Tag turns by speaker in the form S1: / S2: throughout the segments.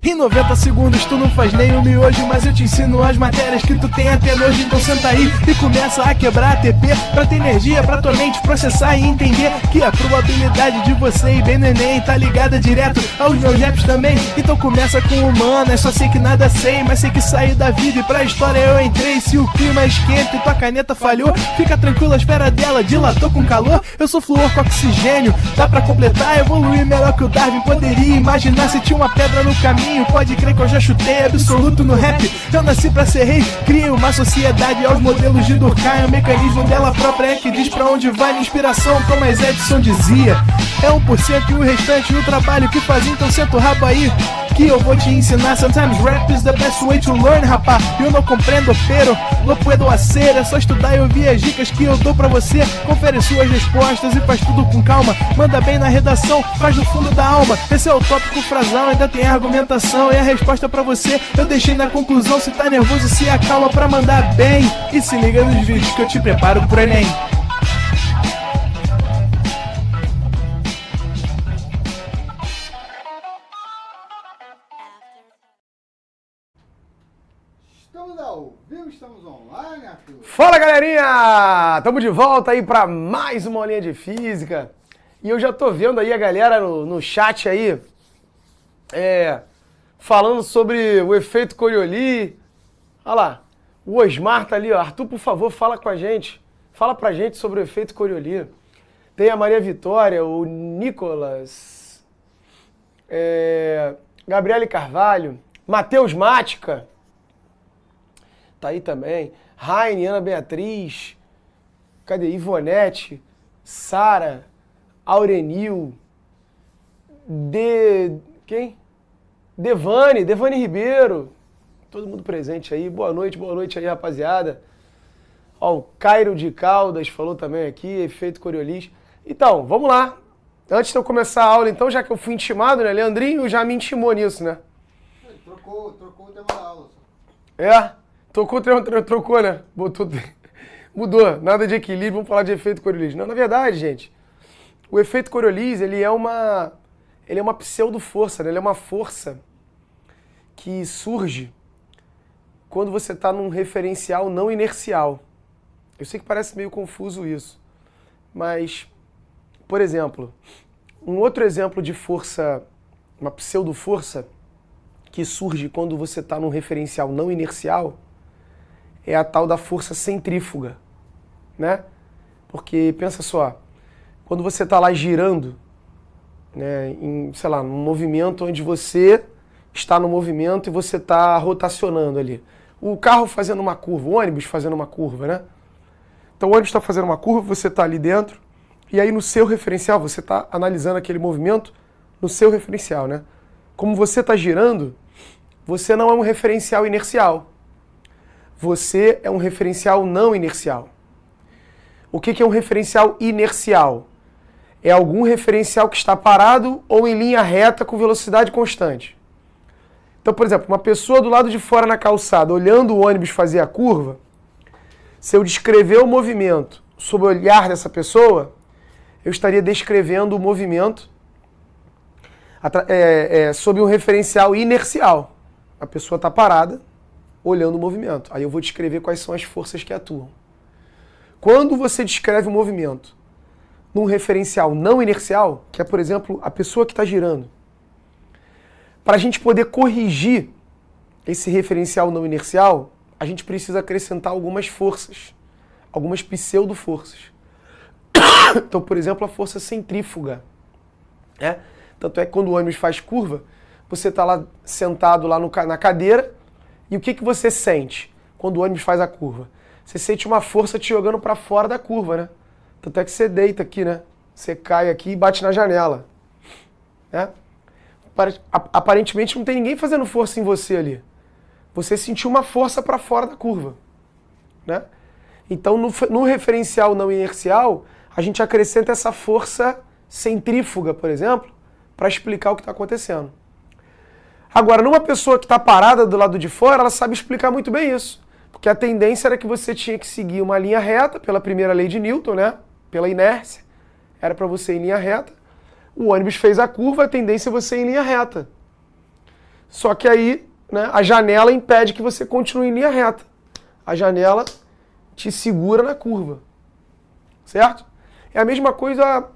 S1: Em 90 segundos tu não faz nem um miojo, mas eu te ensino as matérias que tu tem até nojo. Então senta aí e começa a quebrar ATP pra ter energia pra tua mente processar e entender que a probabilidade de você ir bem no Enem tá ligada direto aos meus raps também. Então começa com humanas, só sei que nada sei, mas sei que saí da vida e pra história eu entrei. Se o clima esquenta e tua caneta falhou, fica tranquilo, a esfera dela dilatou com calor. Eu sou flúor com oxigênio, dá pra completar, evoluir melhor que o Darwin poderia imaginar. Se tinha uma pedra no caminho, pode crer que eu já chutei absoluto no rap. Eu nasci pra ser rei, criei uma sociedade aos modelos de Durkheim. O mecanismo dela própria é que diz pra onde vai minha inspiração. Thomas Edison dizia: é 1% e o restante o trabalho que fazia. Então senta o rabo aí que eu vou te ensinar. Sometimes rap is the best way to learn, rapá. Eu não compreendo, pero não puedo hacer. É só estudar e ouvir as dicas que eu dou pra você. Confere suas respostas e faz tudo com calma. Manda bem na redação, faz do fundo da alma. Esse é o tópico frasal, ainda tem argumentação. E a resposta pra você eu deixei na conclusão. Se tá nervoso, se acalma pra mandar bem. E se liga nos vídeos que eu te preparo pro Enem.
S2: Estamos ao vivo, estamos online, Arthur.
S3: Fala, galerinha! Tamo de volta aí pra mais uma aulinha de física. E eu já tô vendo aí a galera no chat aí falando sobre o efeito Coriolis. Olha lá, o Osmar tá ali, ó. Arthur, por favor, fala com a gente. Fala pra gente sobre o efeito Coriolis. Tem a Maria Vitória, o Nicolas, Gabriele Carvalho, Matheus Mática. Tá aí também. Raine, Ana Beatriz. Cadê? Ivonete. Sara. Aurenil. Quem? Devane Ribeiro. Todo mundo presente aí. Boa noite aí, rapaziada. Ó, o Cairo de Caldas falou também aqui, efeito Coriolis. Então, vamos lá. Antes de eu começar a aula, então, já que eu fui intimado, né? Leandrinho já me intimou nisso, né?
S2: Ele trocou o tema da aula.
S3: Trocou, né? Mudou. Nada de equilíbrio, vamos falar de efeito Coriolis. Não, na verdade, gente, o efeito Coriolis, ele é uma pseudo-força, né? Ele é uma força que surge quando você está num referencial não inercial. Eu sei que parece meio confuso isso, mas, por exemplo, um outro exemplo de força, uma pseudo-força, que surge quando você está num referencial não inercial, é a tal da força centrífuga, né? Porque, pensa só, quando você está lá girando, né, num movimento onde você está no movimento e você está rotacionando ali. O carro fazendo uma curva, o ônibus fazendo uma curva, né? Então o ônibus está fazendo uma curva, você está ali dentro, e aí no seu referencial, você está analisando aquele movimento no seu referencial, né? Como você está girando, você não é um referencial inercial. Você é um referencial não inercial. O que é um referencial inercial? É algum referencial que está parado ou em linha reta com velocidade constante. Então, por exemplo, uma pessoa do lado de fora na calçada, olhando o ônibus fazer a curva, se eu descrever o movimento sob o olhar dessa pessoa, eu estaria descrevendo o movimento sob um referencial inercial. A pessoa está parada, olhando o movimento. Aí eu vou descrever quais são as forças que atuam. Quando você descreve o movimento num referencial não inercial, que é, por exemplo, a pessoa que está girando, para a gente poder corrigir esse referencial não inercial, a gente precisa acrescentar algumas forças, algumas pseudo-forças. Então, por exemplo, a força centrífuga. Né? Tanto é que quando o ônibus faz curva, você está lá sentado lá na cadeira, e o que você sente quando o ônibus faz a curva? Você sente uma força te jogando para fora da curva, né? Tanto é que você deita aqui, né? Você cai aqui e bate na janela. Né? Aparentemente não tem ninguém fazendo força em você ali. Você sentiu uma força para fora da curva. Né? Então, no referencial não inercial, a gente acrescenta essa força centrífuga, por exemplo, para explicar o que está acontecendo. Agora, numa pessoa que está parada do lado de fora, ela sabe explicar muito bem isso. Porque a tendência era que você tinha que seguir uma linha reta pela primeira lei de Newton, né? Pela inércia. Era para você ir em linha reta. O ônibus fez a curva, a tendência é você ir em linha reta. Só que aí, né, a janela impede que você continue em linha reta. A janela te segura na curva. Certo? É a mesma coisa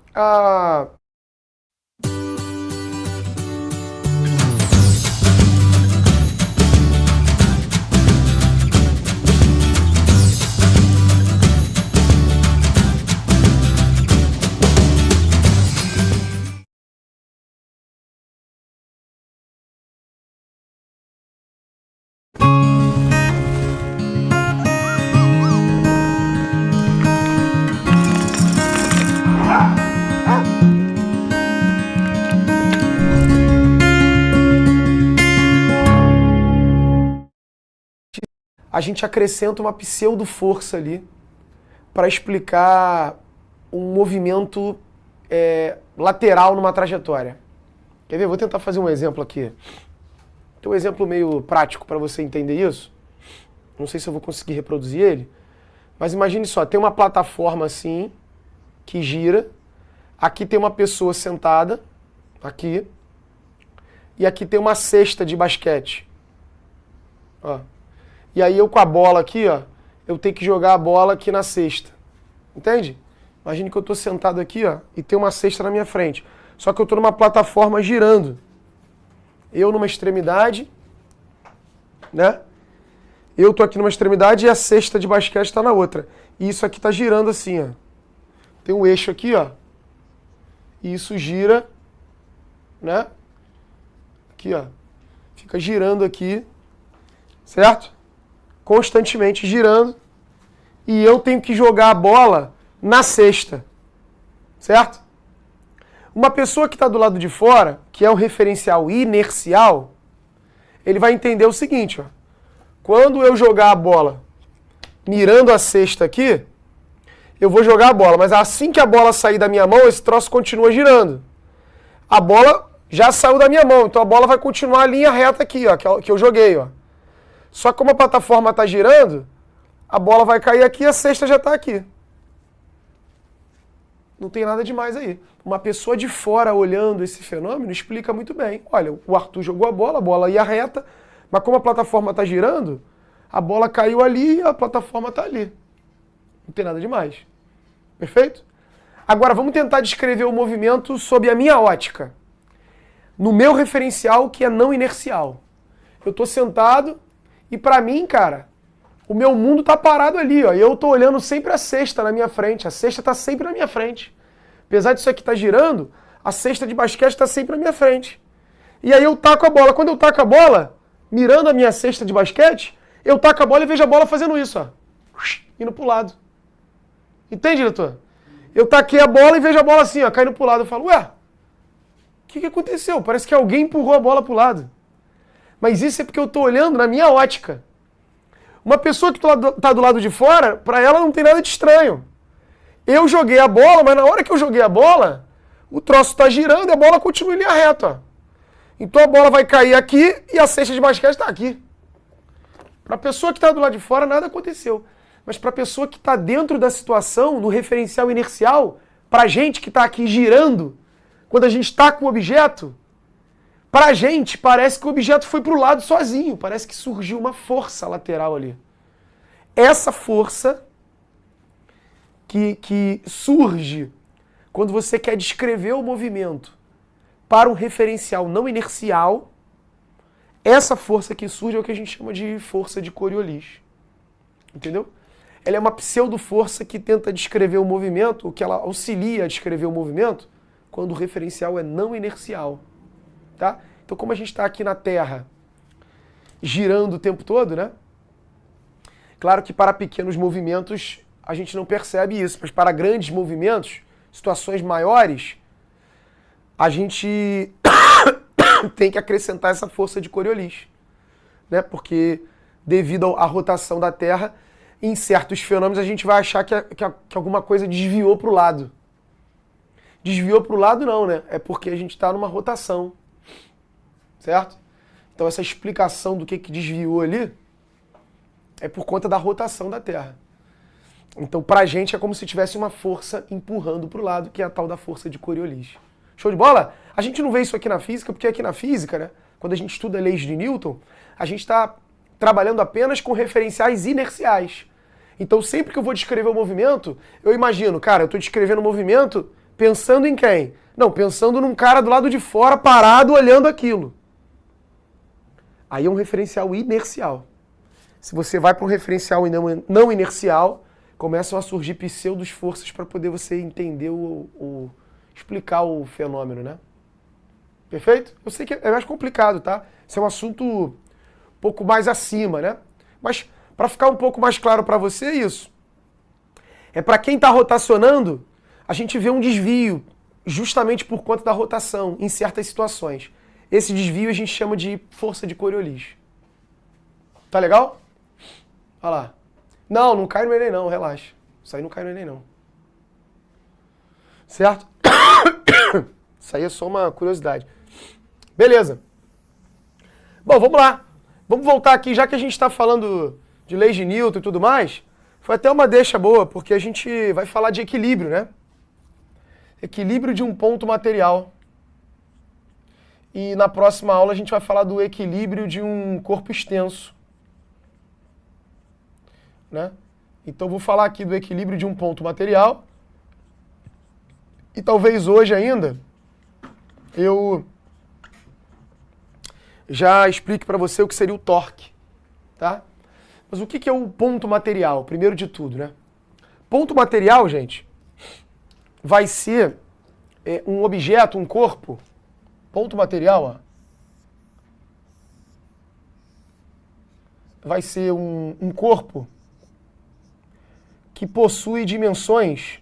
S3: a gente acrescenta uma pseudo-força ali para explicar um movimento lateral numa trajetória. Quer ver? Vou tentar fazer um exemplo aqui. Tem um exemplo meio prático para você entender isso. Não sei se eu vou conseguir reproduzir ele, mas imagine só, tem uma plataforma assim, que gira, aqui tem uma pessoa sentada, aqui, e aqui tem uma cesta de basquete. Ó. E aí eu com a bola aqui, ó, eu tenho que jogar a bola aqui na cesta. Entende? Imagine que eu estou sentado aqui, ó, e tem uma cesta na minha frente. Só que eu estou numa plataforma girando. Eu numa extremidade, né? Eu estou aqui numa extremidade e a cesta de basquete está na outra. E isso aqui está girando assim, ó. Tem um eixo aqui, ó. E isso gira, né? Aqui, ó. Fica girando aqui, certo? Constantemente girando, e eu tenho que jogar a bola na cesta, certo? Uma pessoa que está do lado de fora, que é um referencial inercial, ele vai entender o seguinte, ó, quando eu jogar a bola mirando a cesta aqui, eu vou jogar a bola, mas assim que a bola sair da minha mão, esse troço continua girando. A bola já saiu da minha mão, então a bola vai continuar a linha reta aqui, ó, que eu joguei, ó. Só que como a plataforma está girando, a bola vai cair aqui e a cesta já está aqui. Não tem nada demais aí. Uma pessoa de fora olhando esse fenômeno explica muito bem. Olha, o Arthur jogou a bola ia reta, mas como a plataforma está girando, a bola caiu ali e a plataforma está ali. Não tem nada demais. Perfeito? Agora vamos tentar descrever o movimento sob a minha ótica. No meu referencial, que é não inercial. Eu estou sentado e para mim, cara, o meu mundo tá parado ali, ó. E eu tô olhando sempre a cesta na minha frente. A cesta tá sempre na minha frente. Apesar disso aqui tá girando, a cesta de basquete tá sempre na minha frente. E aí eu taco a bola. Quando eu taco a bola, mirando a minha cesta de basquete, eu taco a bola e vejo a bola fazendo isso, ó. Indo pro lado. Entende, diretor? Eu taquei a bola e vejo a bola assim, ó, caindo pro lado. Eu falo, ué, o que aconteceu? Parece que alguém empurrou a bola pro lado. Mas isso é porque eu estou olhando na minha ótica. Uma pessoa que está do lado de fora, para ela não tem nada de estranho. Eu joguei a bola, mas na hora que eu joguei a bola, o troço está girando e a bola continua em linha reta. Ó. Então a bola vai cair aqui e a cesta de basquete está aqui. Para a pessoa que está do lado de fora, nada aconteceu. Mas para a pessoa que está dentro da situação, no referencial inercial, para a gente que está aqui girando, quando a gente está com o objeto, pra gente, parece que o objeto foi pro lado sozinho. Parece que surgiu uma força lateral ali. Essa força que surge quando você quer descrever o movimento para um referencial não inercial, essa força que surge é o que a gente chama de força de Coriolis. Entendeu? Ela é uma pseudo-força que tenta descrever o movimento, que ela auxilia a descrever o movimento, quando o referencial é não inercial. Tá? Então, como a gente está aqui na Terra, girando o tempo todo, né? Claro que para pequenos movimentos a gente não percebe isso, mas para grandes movimentos, situações maiores, a gente tem que acrescentar essa força de Coriolis, né? Porque devido à rotação da Terra, em certos fenômenos a gente vai achar que alguma coisa desviou para o lado. Desviou para o lado não, né? É porque a gente está numa rotação. Certo? Então essa explicação do que desviou ali é por conta da rotação da Terra. Então, pra gente é como se tivesse uma força empurrando pro lado, que é a tal da força de Coriolis. Show de bola? A gente não vê isso aqui na física, porque aqui na física, né, quando a gente estuda leis de Newton, a gente está trabalhando apenas com referenciais inerciais. Então, sempre que eu vou descrever o movimento, eu imagino, cara, eu estou descrevendo o movimento pensando em quem? Não, pensando num cara do lado de fora, parado, olhando aquilo. Aí é um referencial inercial. Se você vai para um referencial não inercial, começam a surgir pseudo-forças para poder você entender explicar o fenômeno, né? Perfeito? Eu sei que é mais complicado, tá? Isso é um assunto um pouco mais acima, né? Mas para ficar um pouco mais claro para você, é isso. É para quem está rotacionando, a gente vê um desvio, justamente por conta da rotação, em certas situações. Esse desvio a gente chama de força de Coriolis. Tá legal? Olha lá. Não cai no Enem não, relaxa. Isso aí não cai no Enem não. Certo? Isso aí é só uma curiosidade. Beleza. Bom, vamos lá. Vamos voltar aqui, já que a gente está falando de leis de Newton e tudo mais, foi até uma deixa boa, porque a gente vai falar de equilíbrio, né? Equilíbrio de um ponto material. E na próxima aula a gente vai falar do equilíbrio de um corpo extenso, né? Então vou falar aqui do equilíbrio de um ponto material. E talvez hoje ainda eu já explique para você o que seria o torque, tá? Mas o que é o ponto material, primeiro de tudo, né? Ponto material, gente, vai ser um objeto, um corpo. Ponto material, ó, vai ser um corpo que possui dimensões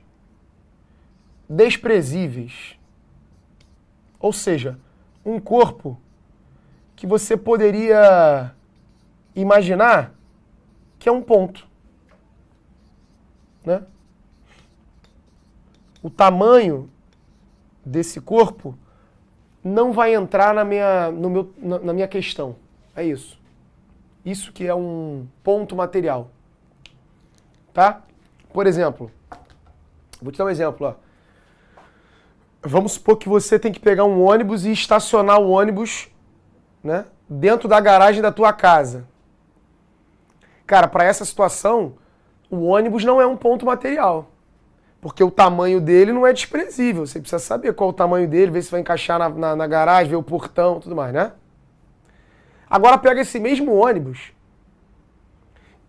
S3: desprezíveis. Ou seja, um corpo que você poderia imaginar que é um ponto, né? O tamanho desse corpo não vai entrar na minha questão. É isso. Isso que é um ponto material. Tá? Por exemplo, vou te dar um exemplo, ó. Vamos supor que você tem que pegar um ônibus e estacionar o ônibus, né, dentro da garagem da tua casa. Cara, para essa situação, o ônibus não é um ponto material. Porque o tamanho dele não é desprezível. Você precisa saber qual é o tamanho dele, ver se vai encaixar na garagem, ver o portão, tudo mais, né? Agora pega esse mesmo ônibus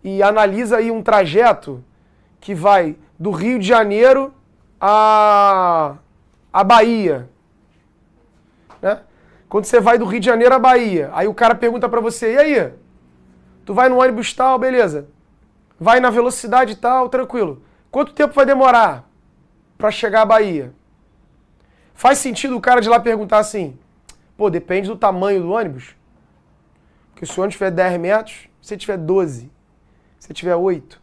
S3: e analisa aí um trajeto que vai do Rio de Janeiro à Bahia, né? Quando você vai do Rio de Janeiro à Bahia, aí o cara pergunta pra você, e aí? Tu vai no ônibus tal, beleza. Vai na velocidade tal, tranquilo. Quanto tempo vai demorar pra chegar à Bahia? Faz sentido o cara de lá perguntar assim, pô, depende do tamanho do ônibus? Porque se o ônibus tiver 10 metros, se tiver 12, se tiver 8.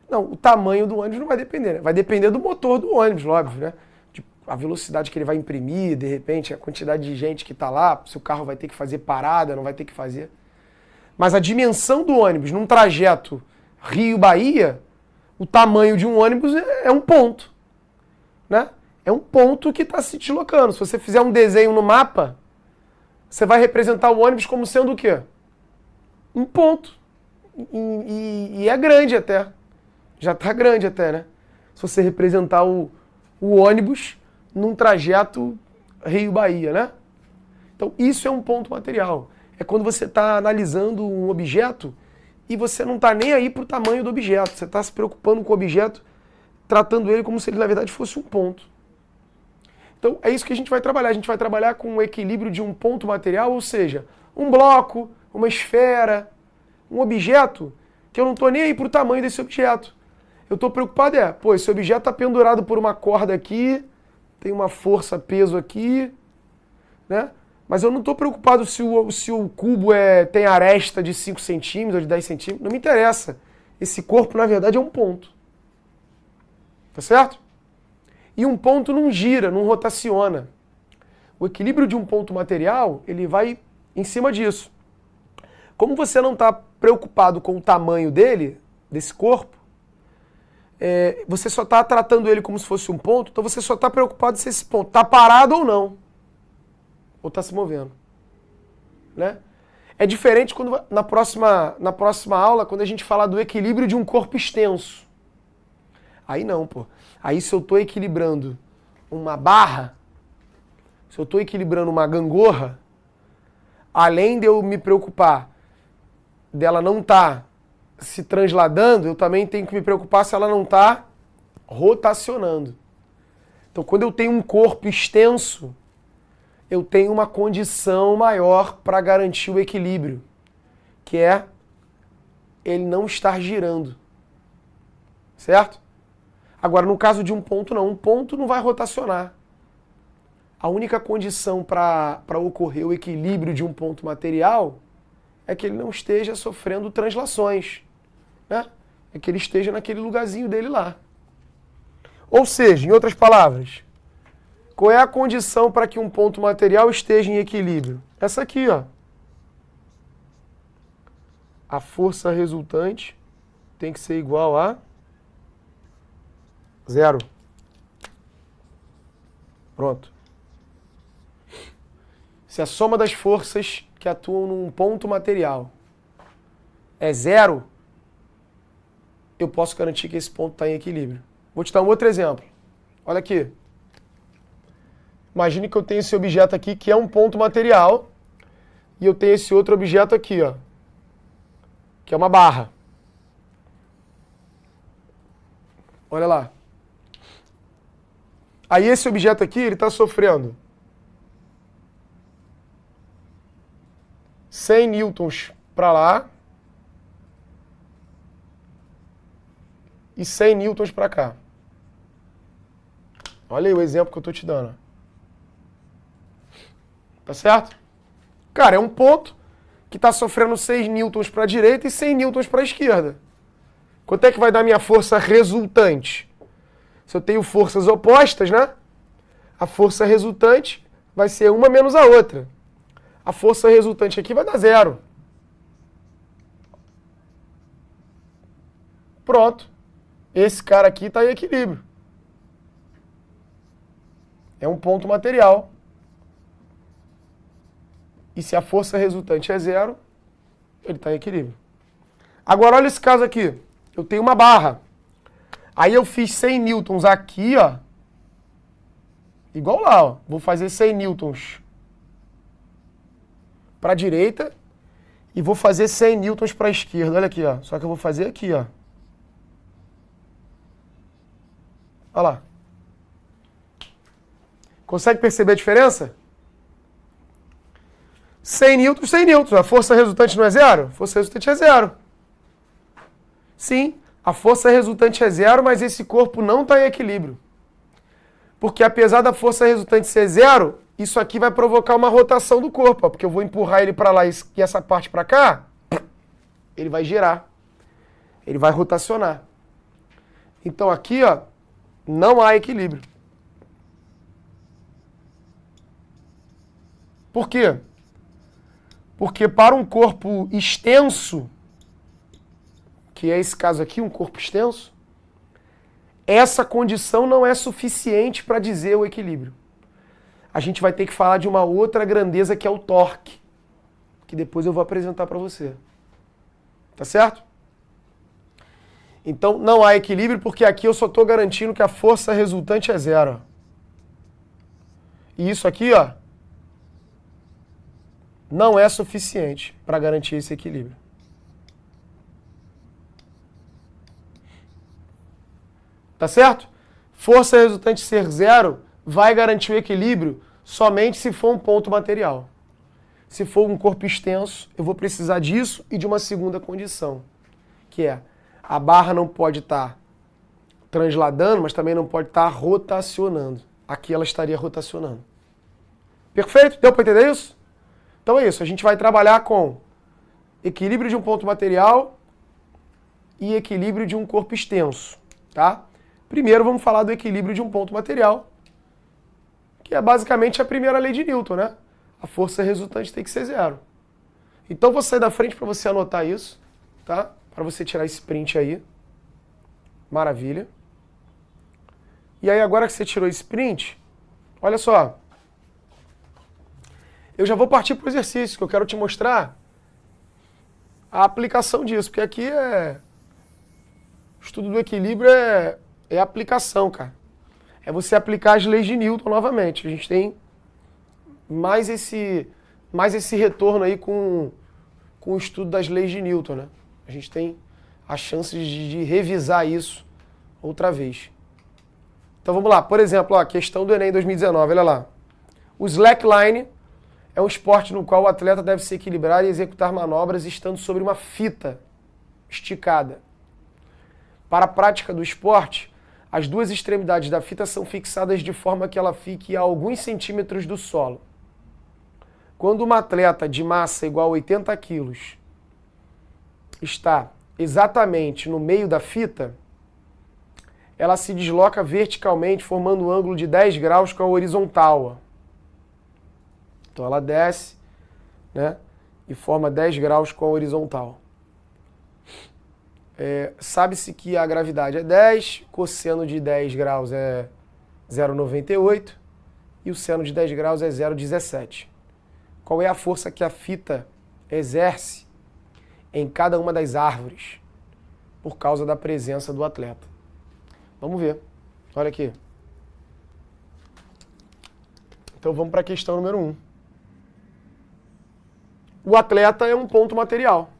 S3: Não, o tamanho do ônibus não vai depender, né? Vai depender do motor do ônibus, óbvio, né? A velocidade que ele vai imprimir, de repente, a quantidade de gente que está lá, se o carro vai ter que fazer parada, não vai ter que fazer. Mas a dimensão do ônibus num trajeto Rio-Bahia, o tamanho de um ônibus é um ponto, né? É um ponto que está se deslocando. Se você fizer um desenho no mapa, você vai representar o ônibus como sendo o quê? Um ponto. E é grande até. Já está grande até, né? Se você representar o ônibus num trajeto Rio-Bahia, né? Então, isso é um ponto material. É quando você está analisando um objeto e você não está nem aí para o tamanho do objeto. Você está se preocupando com o objeto, tratando ele como se ele, na verdade, fosse um ponto. Então, é isso que a gente vai trabalhar. A gente vai trabalhar com o equilíbrio de um ponto material, ou seja, um bloco, uma esfera, um objeto que eu não estou nem aí para o tamanho desse objeto. Eu estou preocupado esse objeto está pendurado por uma corda aqui, tem uma força, peso aqui, né? Mas eu não estou preocupado se o cubo tem aresta de 5 centímetros ou de 10 centímetros. Não me interessa. Esse corpo, na verdade, é um ponto. Tá certo? E um ponto não gira, não rotaciona. O equilíbrio de um ponto material, ele vai em cima disso. Como você não está preocupado com o tamanho dele, desse corpo, você só está tratando ele como se fosse um ponto, então você só está preocupado se esse ponto está parado ou não. Ou está se movendo. Né? É diferente quando na próxima aula, quando a gente falar do equilíbrio de um corpo extenso. Aí não, pô. Aí se eu estou equilibrando uma barra, se eu estou equilibrando uma gangorra, além de eu me preocupar dela não estar se transladando, eu também tenho que me preocupar se ela não está rotacionando. Então, quando eu tenho um corpo extenso, eu tenho uma condição maior para garantir o equilíbrio, que é ele não estar girando. Certo? Agora, no caso de um ponto, não. Um ponto não vai rotacionar. A única condição para ocorrer o equilíbrio de um ponto material é que ele não esteja sofrendo translações. Né? É que ele esteja naquele lugarzinho dele lá. Ou seja, em outras palavras, qual é a condição para que um ponto material esteja em equilíbrio? Essa aqui, ó. A força resultante tem que ser igual a 0. Pronto. Se a soma das forças que atuam num ponto material é 0, eu posso garantir que esse ponto está em equilíbrio. Vou te dar um outro exemplo. Olha aqui. Imagine que eu tenho esse objeto aqui que é um ponto material e eu tenho esse outro objeto aqui, ó, que é uma barra. Olha lá. Aí esse objeto aqui, ele está sofrendo 100 newtons para lá e 100 newtons para cá. Olha aí o exemplo que eu estou te dando. Tá certo? Cara, é um ponto que está sofrendo 6 newtons para a direita e 100 newtons para a esquerda. Quanto é que vai dar minha força resultante? Se eu tenho forças opostas, né? A força resultante vai ser uma menos a outra. A força resultante aqui vai dar 0. Pronto. Esse cara aqui está em equilíbrio. É um ponto material. E se a força resultante é 0, ele está em equilíbrio. Agora olha esse caso aqui. Eu tenho uma barra. Aí eu fiz 100 newtons aqui, ó. Igual lá, ó. Vou fazer 100 newtons para a direita e vou fazer 100 newtons para a esquerda. Olha aqui, ó. Só que eu vou fazer aqui, ó. Olha lá. Consegue perceber a diferença? 100 newtons, 100 newtons. A força resultante não é 0? A força resultante é 0. Sim, a força resultante é 0, mas esse corpo não está em equilíbrio. Porque apesar da força resultante ser 0, isso aqui vai provocar uma rotação do corpo, ó, porque eu vou empurrar ele para lá e essa parte para cá, ele vai girar. Ele vai rotacionar. Então aqui, ó, não há equilíbrio. Por quê? Porque para um corpo extenso, que é esse caso aqui, um corpo extenso, essa condição não é suficiente para dizer o equilíbrio. A gente vai ter que falar de uma outra grandeza que é o torque, que depois eu vou apresentar para você. Tá certo? Então não há equilíbrio porque aqui eu só estou garantindo que a força resultante é 0. E isso aqui, ó, não é suficiente para garantir esse equilíbrio. Tá certo? Força resultante ser 0 vai garantir o equilíbrio somente se for um ponto material. Se for um corpo extenso, eu vou precisar disso e de uma segunda condição, que é a barra não pode estar transladando, mas também não pode estar rotacionando. Aqui ela estaria rotacionando. Perfeito? Deu para entender isso? Então é isso, a gente vai trabalhar com equilíbrio de um ponto material e equilíbrio de um corpo extenso, tá? Primeiro vamos falar do equilíbrio de um ponto material, que é basicamente a primeira lei de Newton, né? A força resultante tem que ser 0. Então vou sair da frente para você anotar isso, tá? Para você tirar esse print aí. Maravilha. E aí agora que você tirou esse print, olha só. Eu já vou partir para o exercício, que eu quero te mostrar a aplicação disso, porque aqui o estudo do equilíbrio é aplicação, cara. É você aplicar as leis de Newton novamente. A gente tem mais esse retorno aí com o estudo das leis de Newton, né? A gente tem a chance de revisar isso outra vez. Então vamos lá, por exemplo, a questão do Enem 2019, olha lá. O slackline é um esporte no qual o atleta deve se equilibrar e executar manobras estando sobre uma fita esticada. Para a prática do esporte, as duas extremidades da fita são fixadas de forma que ela fique a alguns centímetros do solo. Quando uma atleta de massa igual a 80 quilos está exatamente no meio da fita, ela se desloca verticalmente, formando um ângulo de 10 graus com a horizontal. Então ela desce, né, e forma 10 graus com a horizontal. Sabe-se que a gravidade é 10, cosseno de 10 graus é 0,98 e o seno de 10 graus é 0,17. Qual é a força que a fita exerce em cada uma das árvores por causa da presença do atleta? Vamos ver. Olha aqui. Então vamos para a questão número 1. O atleta é um ponto material,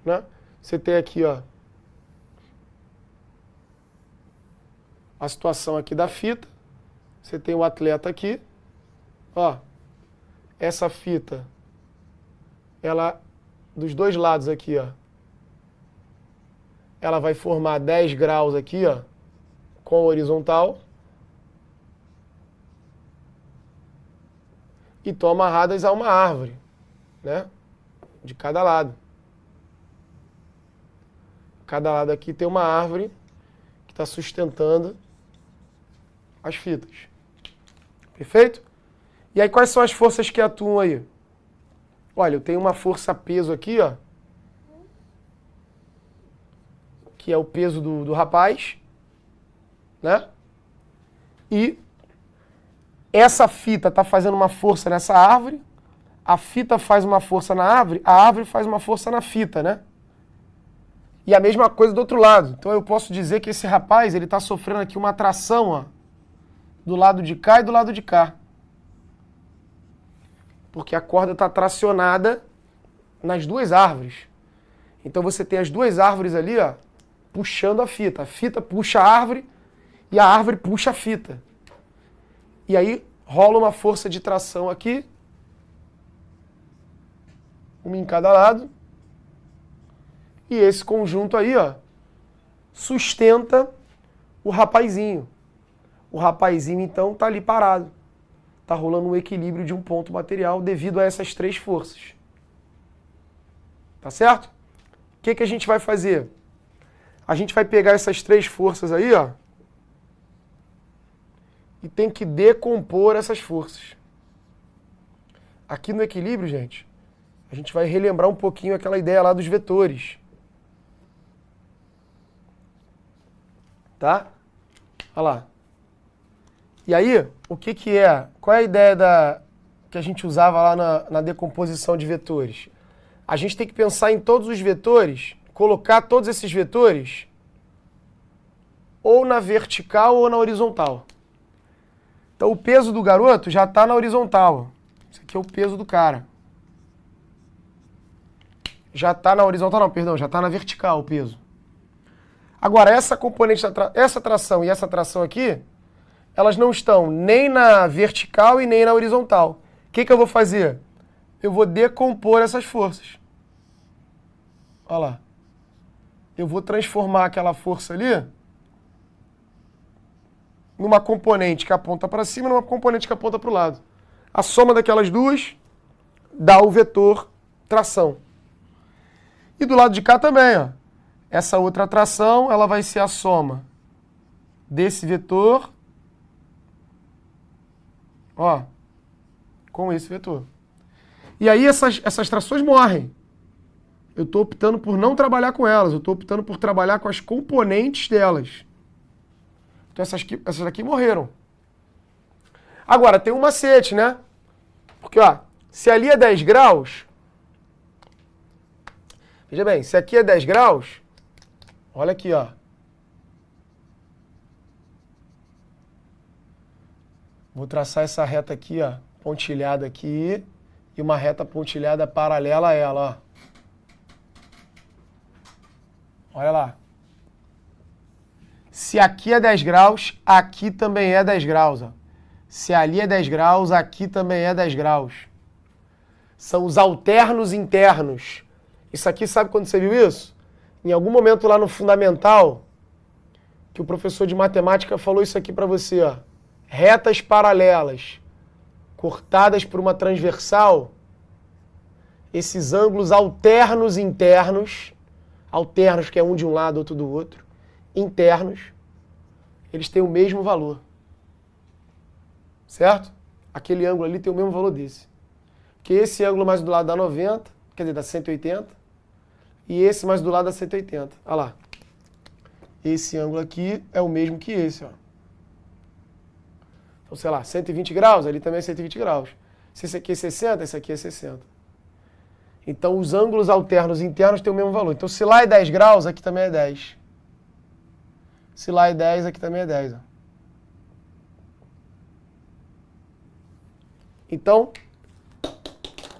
S3: né? Você tem aqui, ó, a situação aqui da fita. Você tem o atleta aqui, ó. Essa fita, ela, dos dois lados aqui, ó, ela vai formar 10 graus aqui, ó, com a horizontal. E estão amarradas a uma árvore, né? De cada lado. Cada lado aqui tem uma árvore que está sustentando as fitas. Perfeito? E aí quais são as forças que atuam aí? Olha, eu tenho uma força peso aqui, ó. Que é o peso do rapaz, né? E essa fita está fazendo uma força nessa árvore, a fita faz uma força na árvore, a árvore faz uma força na fita, né? E a mesma coisa do outro lado. Então eu posso dizer que esse rapaz, ele está sofrendo aqui uma atração, ó, do lado de cá e do lado de cá. Porque a corda está tracionada nas duas árvores. Então você tem as duas árvores ali, ó, puxando a fita. A fita puxa a árvore e a árvore puxa a fita. E aí rola uma força de tração aqui, uma em cada lado. E esse conjunto aí, ó, sustenta o rapazinho. O rapazinho, então, tá ali parado. Tá rolando um equilíbrio de um ponto material devido a essas três forças. Tá certo? O que a gente vai fazer? A gente vai pegar essas três forças aí, ó, e tem que decompor essas forças. Aqui no equilíbrio, gente, a gente vai relembrar um pouquinho aquela ideia lá dos vetores. Tá? Olha lá. E aí, o que é? Qual é a ideia que a gente usava lá na decomposição de vetores? A gente tem que pensar em todos os vetores, colocar todos esses vetores ou na vertical ou na horizontal. Então o peso do garoto já está na horizontal. Esse aqui é o peso do cara. Já está na horizontal, não, perdão, já está na vertical o peso. Agora, essa componente, essa tração e essa tração aqui, elas não estão nem na vertical e nem na horizontal. O que eu vou fazer? Eu vou decompor essas forças. Olha lá. Eu vou transformar aquela força ali numa componente que aponta para cima e numa componente que aponta para o lado. A soma daquelas duas dá o vetor tração. E do lado de cá também, ó. Essa outra tração, ela vai ser a soma desse vetor, ó, com esse vetor. E aí essas trações morrem. Eu estou optando por não trabalhar com elas, eu estou optando por trabalhar com as componentes delas. Então essas daqui morreram. Agora, tem um macete, né? Porque, ó, se ali é 10 graus... Veja bem, se aqui é 10 graus, olha aqui, ó. Vou traçar essa reta aqui, ó, pontilhada aqui, e uma reta pontilhada paralela a ela, ó. Olha lá. Se aqui é 10 graus, aqui também é 10 graus, ó. Se ali é 10 graus, aqui também é 10 graus. São os alternos internos. Isso aqui, sabe quando você viu isso? Em algum momento lá no fundamental, que o professor de matemática falou isso aqui para você, ó. Retas paralelas, cortadas por uma transversal, esses ângulos alternos internos, alternos que é um de um lado, outro do outro, internos, eles têm o mesmo valor. Certo? Aquele ângulo ali tem o mesmo valor desse. Porque esse ângulo mais do lado dá 90, quer dizer, dá 180, e esse mais do lado dá 180. Olha lá. Esse ângulo aqui é o mesmo que esse, ó. Então, sei lá, 120 graus, ali também é 120 graus. Se esse aqui é 60, esse aqui é 60. Então, os ângulos alternos internos têm o mesmo valor. Então, se lá é 10 graus, aqui também é 10. Se lá é 10, aqui também é 10, ó. Então,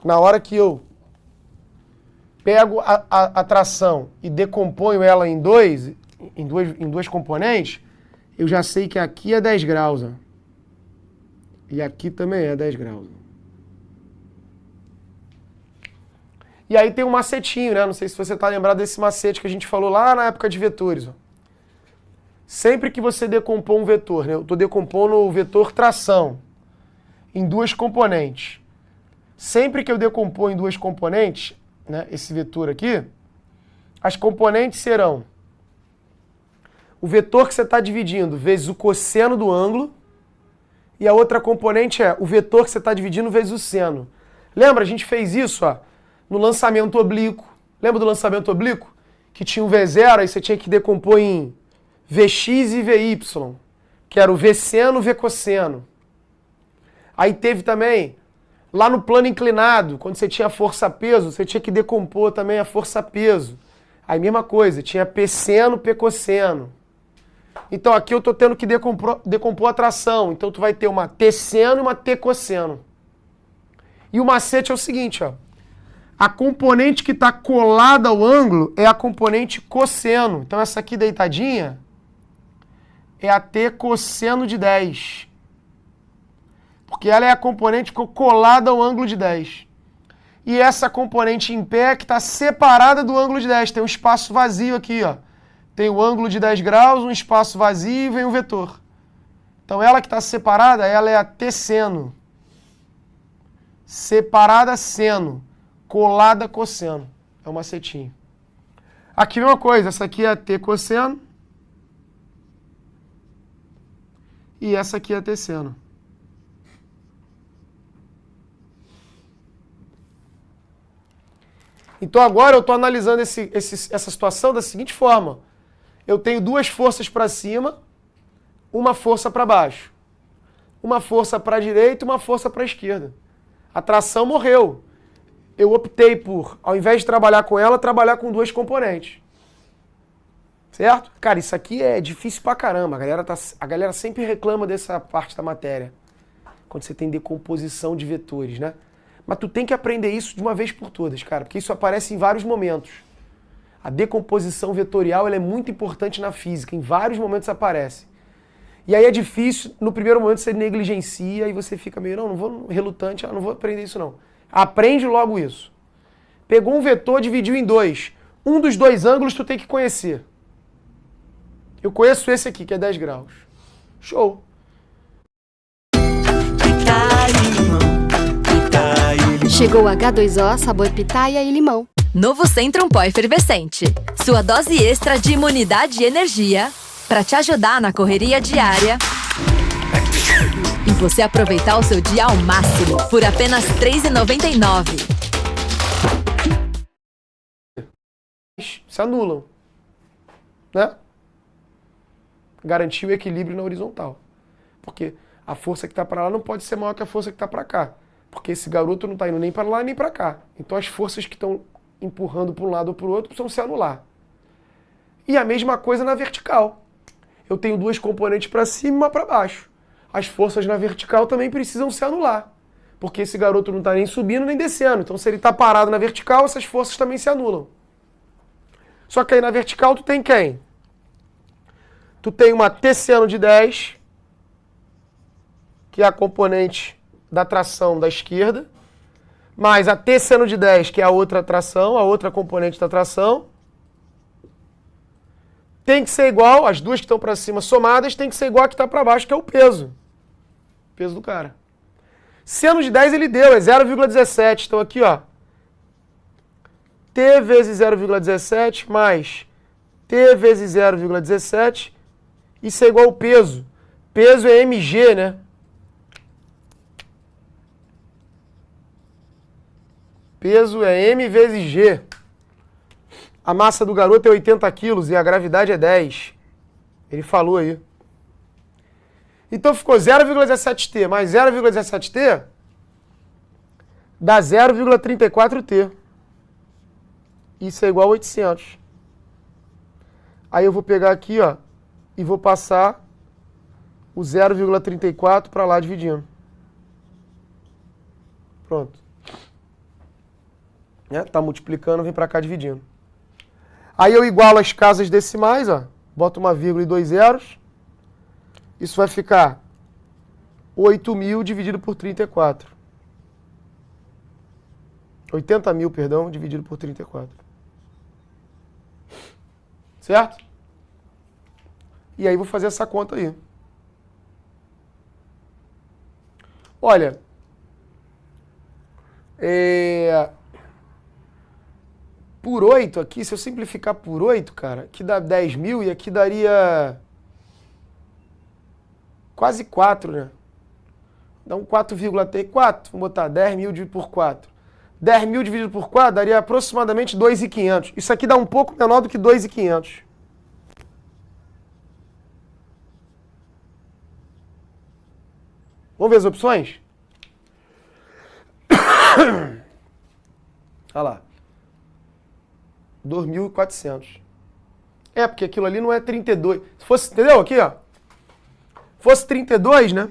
S3: na hora que eu pego a tração e decomponho ela em duas componentes, eu já sei que aqui é 10 graus, ó. E aqui também é 10 graus. E aí tem um macetinho, né? Não sei se você está lembrado desse macete que a gente falou lá na época de vetores, ó. Sempre que você decompor um vetor, né? Eu estou decompondo o vetor tração em duas componentes. Sempre que eu decompor em duas componentes, né, esse vetor aqui, as componentes serão o vetor que você está dividindo vezes o cosseno do ângulo, e a outra componente é o vetor que você está dividindo vezes o seno. Lembra? A gente fez isso, ó, no lançamento oblíquo. Lembra do lançamento oblíquo? Que tinha um V0, aí você tinha que decompor em Vx e Vy, que era o V seno, V cosseno. Aí teve também, lá no plano inclinado, quando você tinha força-peso, você tinha que decompor também a força-peso. Aí mesma coisa, tinha P seno, P cosseno. Então aqui eu estou tendo que decompor a tração. Então tu vai ter uma T seno e uma T cosseno. E o macete é o seguinte, ó. A componente que está colada ao ângulo é a componente cosseno. Então essa aqui deitadinha é a T cosseno de 10. Porque ela é a componente colada ao ângulo de 10. E essa componente em pé que está separada do ângulo de 10. Tem um espaço vazio aqui, ó. Tem o ângulo de 10 graus, um espaço vazio e vem o vetor. Então ela que está separada, ela é a T seno. Separada seno. Colada cosseno. É um macetinho. Aqui é uma coisa, essa aqui é a T cosseno. E essa aqui é a T seno. Então agora eu estou analisando essa situação da seguinte forma. Eu tenho duas forças para cima, uma força para baixo. Uma força para a direita e uma força para a esquerda. A tração morreu. Eu optei por, ao invés de trabalhar com ela, trabalhar com duas componentes. Certo? Cara, isso aqui é difícil pra caramba. A galera sempre reclama dessa parte da matéria. Quando você tem decomposição de vetores, né? Mas tu tem que aprender isso de uma vez por todas, cara, porque isso aparece em vários momentos. A decomposição vetorial ela é muito importante na física, em vários momentos aparece. E aí é difícil, no primeiro momento você negligencia e você fica meio, não vou, relutante, não vou aprender isso não. Aprende logo isso. Pegou um vetor, dividiu em dois. Um dos dois ângulos tu tem que conhecer. Eu conheço esse aqui, que é 10 graus. Show!
S4: Chegou o H2O, sabor pitaia e limão.
S5: Novo Centrum Pó Efervescente. Sua dose extra de imunidade e energia para te ajudar na correria diária e você aproveitar o seu dia ao máximo por apenas R$ 3,99.
S3: se anulam, né? Garantir o equilíbrio na horizontal. Porque a força que está para lá não pode ser maior que a força que está para cá. Porque esse garoto não está indo nem para lá nem para cá. Então as forças que estão empurrando para um lado ou para o outro precisam se anular. E a mesma coisa na vertical. Eu tenho duas componentes para cima e uma para baixo. As forças na vertical também precisam se anular. Porque esse garoto não está nem subindo nem descendo. Então se ele está parado na vertical, essas forças também se anulam. Só que aí na vertical tu tem quem? Tu tem uma T seno de 10, que é a componente da tração da esquerda, mais a T seno de 10, que é a outra tração, a outra componente da tração. Tem que ser igual, as duas que estão para cima somadas, tem que ser igual a que está para baixo, que é o peso. O peso do cara. Seno de 10 ele deu, é 0,17. Então aqui, ó. T vezes 0,17 mais T vezes 0,17. Isso é igual ao peso. Peso é mg, né? Peso é m vezes g. A massa do garoto é 80 quilos e a gravidade é 10. Ele falou aí. Então ficou 0,17T mais 0,17T dá 0,34T. Isso é igual a 800. Aí eu vou pegar aqui, ó, e vou passar o 0,34 para lá dividindo. Pronto. Tá multiplicando, vem para cá dividindo. Aí eu igualo as casas decimais, ó, boto uma vírgula e 2 zeros. Isso vai ficar 8.000 dividido por 34. 80.000, perdão, dividido por 34. Certo? E aí vou fazer essa conta aí. Olha, por 8 aqui, se eu simplificar por 8, cara, aqui dá 10.000 e aqui daria quase 4, né? Dá um 4,4, vamos botar 10.000 dividido por 4. 10.000 dividido por 4 daria aproximadamente 2.500. Isso aqui dá um pouco menor do que 2.500. Vamos ver as opções? Olha lá. 2.400. É, porque aquilo ali não é 32. Se fosse, entendeu? Aqui, ó. Fosse 32, né?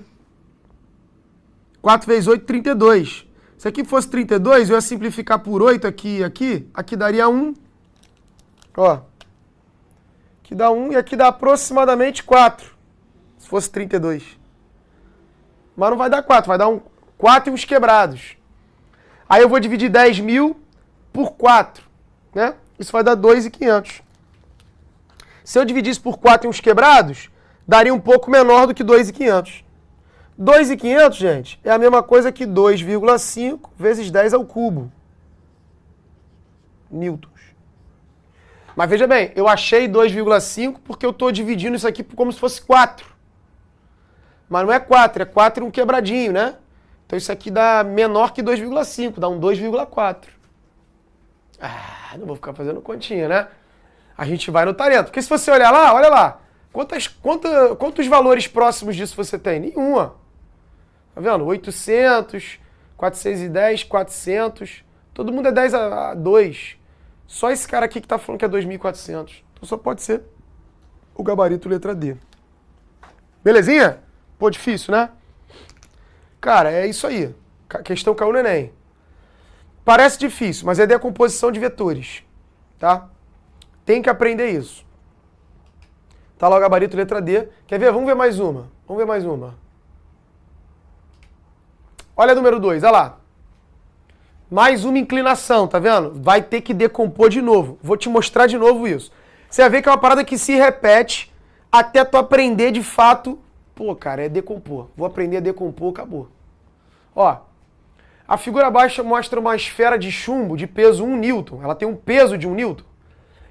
S3: 4 vezes 8, 32. Se aqui fosse 32, eu ia simplificar por 8 aqui e aqui. Aqui daria 1. Ó. Aqui dá 1 e aqui dá aproximadamente 4. Se fosse 32. Mas não vai dar 4, vai dar 4 e uns quebrados. Aí eu vou dividir 10.000 por 4, né? Isso vai dar 2.500. Se eu dividisse por 4 e uns quebrados, daria um pouco menor do que 2.500. 2.500, gente, é a mesma coisa que 2,5 vezes 10 ao cubo. Newtons. Mas veja bem, eu achei 2,5 porque eu estou dividindo isso aqui como se fosse 4. Mas não é 4, é 4 e um quebradinho, né? Então isso aqui dá menor que 2,5, dá um 2,4. Ah, não vou ficar fazendo continha, né? A gente vai no talento. Porque se você olhar lá, olha lá. Quantos valores próximos disso você tem? Nenhum, ó. Tá vendo? 800, 410, 400. Todo mundo é 10 a 2. Só esse cara aqui que tá falando que é 2.400. Então só pode ser o gabarito letra D. Belezinha? Pô, difícil, né? Cara, é isso aí. A questão caiu no Enem. Parece difícil, mas é decomposição de vetores, tá? Tem que aprender isso. Tá lá o gabarito letra D. Quer ver? Vamos ver mais uma. Vamos ver mais uma. Olha a número 2, olha lá. Mais uma inclinação, tá vendo? Vai ter que decompor de novo. Vou te mostrar de novo isso. Você vai ver que é uma parada que se repete até tu aprender de fato. Pô, cara, é decompor. Vou aprender a decompor, acabou. Ó, a figura abaixo mostra uma esfera de chumbo de peso 1 newton. Ela tem um peso de 1 newton.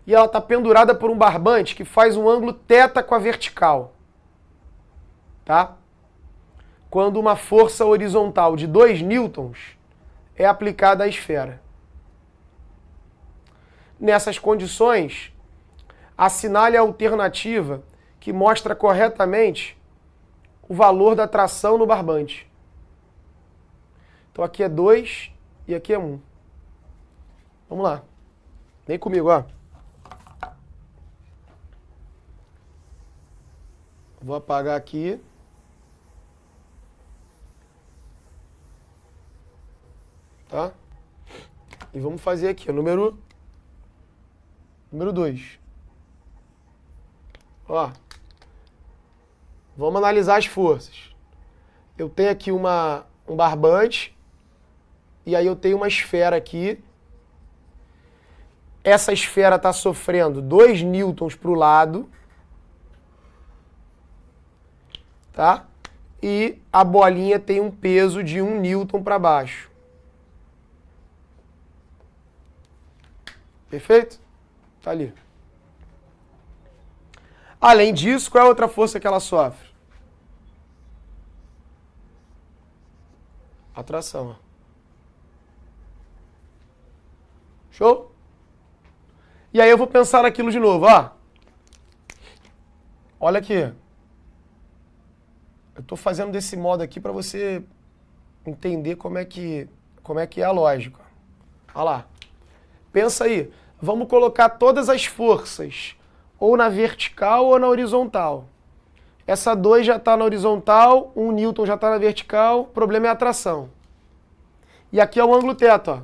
S3: E ela está pendurada por um barbante que faz um ângulo θ com a vertical. Tá? Quando uma força horizontal de 2 newtons é aplicada à esfera. nessas condições, assinale a alternativa que mostra corretamente o valor da tração no barbante. Então aqui é 2 e aqui é 1. Vamos lá. Vem comigo, ó. Vou apagar aqui. Tá? E vamos fazer aqui, o número 2. Ó. Vamos analisar as forças. Eu tenho aqui um barbante e aí eu tenho uma esfera aqui. Essa esfera está sofrendo 2 newtons para o lado. Tá? E a bolinha tem um peso de 1 newton para baixo. Perfeito? Tá ali. Além disso, qual é a outra força que ela sofre? Atração. Ó. Show? E aí eu vou pensar naquilo de novo, ó. Olha aqui. Eu estou fazendo desse modo aqui para você entender como é que é a lógica. Olha lá. Pensa aí. Vamos colocar todas as forças ou na vertical ou na horizontal. Essa 2 já está na horizontal, 1 newton já está na vertical, o problema é a atração. E aqui é o ângulo θ, ó.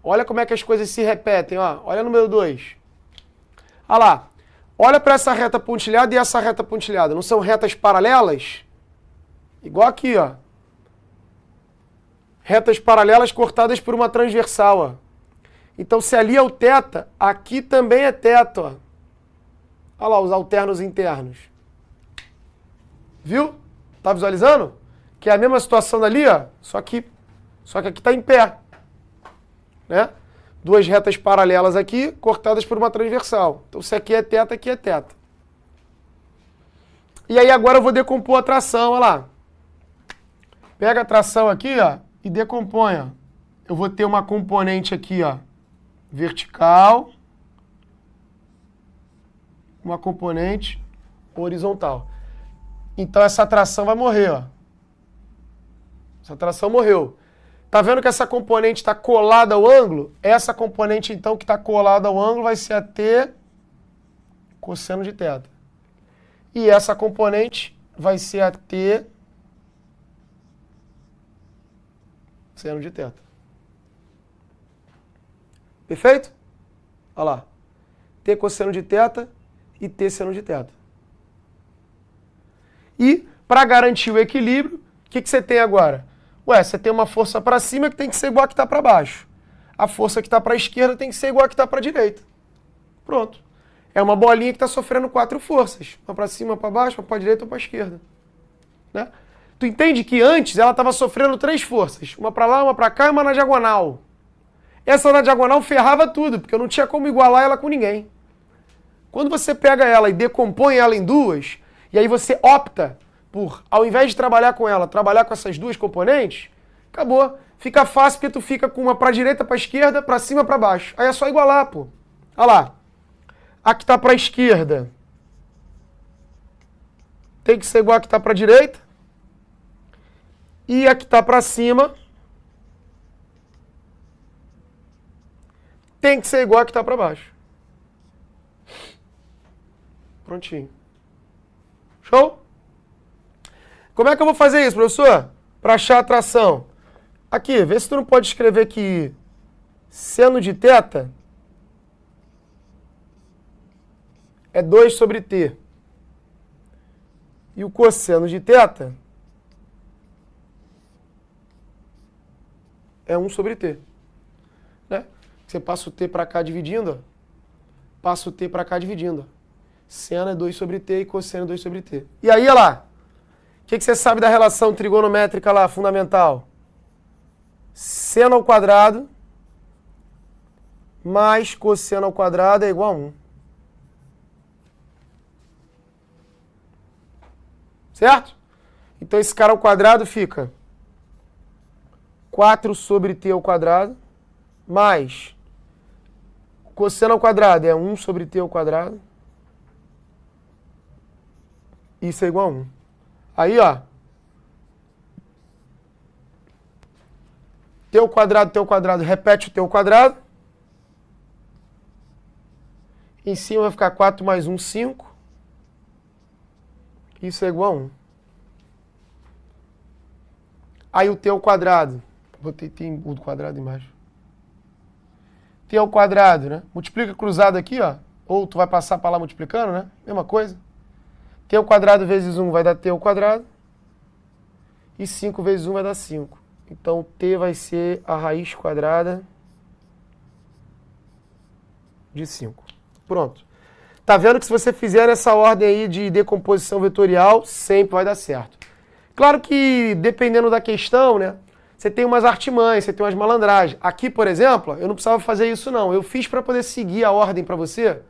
S3: Olha como é que as coisas se repetem, ó. Olha o número 2. Olha lá. Olha para essa reta pontilhada e essa reta pontilhada. Não são retas paralelas? Igual aqui, ó. Retas paralelas cortadas por uma transversal, ó. Então, se ali é o θ, aqui também é θ, ó. Olha lá os alternos internos. Viu? Tá visualizando? Que é a mesma situação dali, ó. Só que aqui está em pé. Né? 2 retas paralelas aqui, cortadas por uma transversal. Então, se aqui é θ, aqui é θ. E aí, agora eu vou decompor a tração, olha lá. Pega a tração aqui, ó, e decompõe, ó. Eu vou ter uma componente aqui, ó, vertical, uma componente horizontal. Então, essa tração vai morrer, ó. Essa tração morreu. Tá vendo que essa componente está colada ao ângulo? Essa componente, então, que está colada ao ângulo vai ser a T cosseno de θ. E essa componente vai ser a T seno de θ. Perfeito? Olha lá. T cosseno de θ e T seno de θ. E, para garantir o equilíbrio, o que você tem agora? Ué, você tem uma força para cima que tem que ser igual a que está para baixo. A força que está para a esquerda tem que ser igual a que está para a direita. Pronto. É uma bolinha que está sofrendo 4 forças. Uma para cima, uma para baixo, uma para a direita ou para a esquerda. Né? Tu entende que antes ela estava sofrendo 3 forças. Uma para lá, uma para cá e uma na diagonal. Essa na diagonal ferrava tudo, porque eu não tinha como igualar ela com ninguém. Quando você pega ela e decompõe ela em 2, e aí você opta por, ao invés de trabalhar com ela, trabalhar com essas 2 componentes, acabou. Fica fácil porque tu fica com uma para direita, para esquerda, para cima, para baixo. Aí é só igualar, pô. Olha lá. A que está para a esquerda tem que ser igual a que está para a direita. E a que está para cima tem que ser igual a que está para baixo. Prontinho. Show? Como é que eu vou fazer isso, professor? Para achar a tração. Aqui, vê se tu não pode escrever que seno de θ é 2 sobre t. E o cosseno de θ é 1 sobre t. Né? Você passa o t para cá dividindo, ó. Passa o t para cá dividindo. Ó. Seno é 2 sobre t e cosseno é 2 sobre t. E aí, olha lá. O que você sabe da relação trigonométrica lá, fundamental? Seno ao quadrado mais cosseno ao quadrado é igual a 1. Certo? Então esse cara ao quadrado fica 4 sobre t ao quadrado mais cosseno ao quadrado é 1 sobre t ao quadrado. Isso é igual a 1. Aí, ó. T ao quadrado, repete o t ao quadrado. Em cima vai ficar 4 mais 1, 5. Isso é igual a 1. Aí o t ao quadrado. Botei t ao quadrado embaixo. T ao quadrado, né? Multiplica cruzado aqui, ó. Ou tu vai passar para lá multiplicando, né? Mesma coisa. T ao quadrado vezes 1 vai dar t ao quadrado. E 5 vezes 1 vai dar 5. Então, t vai ser a raiz quadrada de 5. Pronto. Tá vendo que se você fizer essa ordem aí de decomposição vetorial, sempre vai dar certo. Claro que, dependendo da questão, né? Você tem umas artimanhas, você tem umas malandragens. Aqui, por exemplo, eu não precisava fazer isso não. Eu fiz para poder seguir a ordem para você,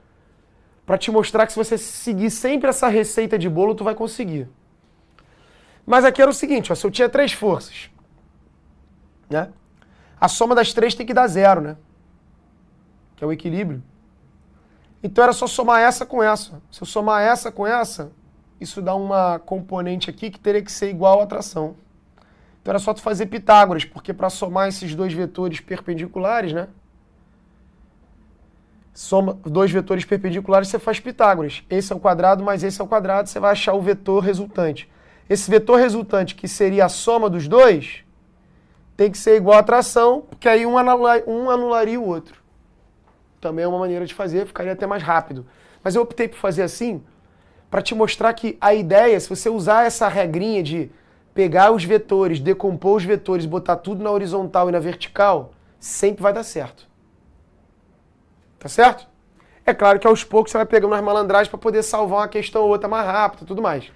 S3: para te mostrar que se você seguir sempre essa receita de bolo, tu vai conseguir. Mas aqui era o seguinte, ó, se eu tinha 3 forças, né? A soma das 3 tem que dar 0, né? Que é o equilíbrio. Então era só somar essa com essa. Se eu somar essa com essa, isso dá uma componente aqui que teria que ser igual à atração. Então era só tu fazer Pitágoras, porque para somar esses dois vetores perpendiculares, né? Soma 2 vetores perpendiculares, você faz Pitágoras. Esse é o quadrado mais esse é o quadrado, você vai achar o vetor resultante. Esse vetor resultante, que seria a soma dos dois, tem que ser igual à atração, porque aí um anularia o outro. Também é uma maneira de fazer, ficaria até mais rápido. Mas eu optei por fazer assim, para te mostrar que a ideia, se você usar essa regrinha de pegar os vetores, decompor os vetores, botar tudo na horizontal e na vertical, sempre vai dar certo. Tá certo? É claro que aos poucos você vai pegando umas malandragens para poder salvar uma questão ou outra mais rápido e tudo mais.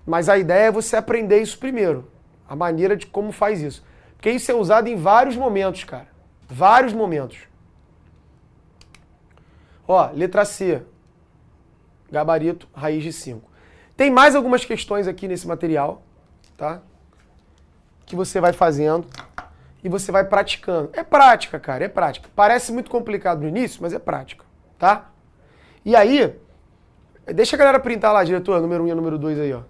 S3: Mas a ideia é você aprender isso primeiro. A maneira de como faz isso. Porque isso é usado em vários momentos, cara. Vários momentos. Ó, letra C. Gabarito, raiz de 5. Tem mais algumas questões aqui nesse material, tá? Que você vai fazendo e você vai praticando. É prática, cara, é prática. Parece muito complicado no início, mas é prática, tá? E aí, deixa a galera printar lá, diretor, número 1 e número 2 aí, ó.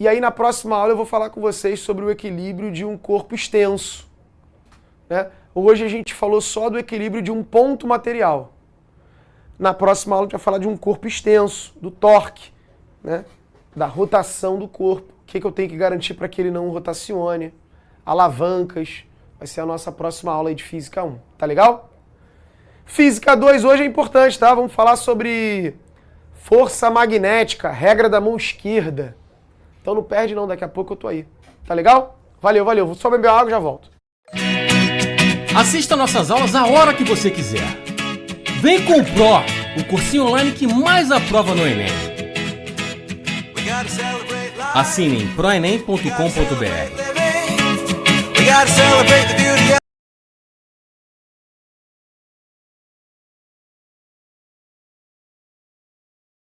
S3: E aí na próxima aula eu vou falar com vocês sobre o equilíbrio de um corpo extenso, né? Hoje a gente falou só do equilíbrio de um ponto material. Na próxima aula a gente vai falar de um corpo extenso, do torque, né? Da rotação do corpo. O que eu tenho que garantir para que ele não rotacione. Alavancas. Vai ser a nossa próxima aula aí de Física 1. Tá legal? Física 2 hoje é importante, tá? Vamos falar sobre força magnética, regra da mão esquerda. Então não perde não, daqui a pouco eu tô aí. Tá legal? Valeu, valeu. Vou só beber água e já volto.
S6: Assista nossas aulas a hora que você quiser. Vem com o Pro, o cursinho online que mais aprova no Enem. Assine em proenem.com.br.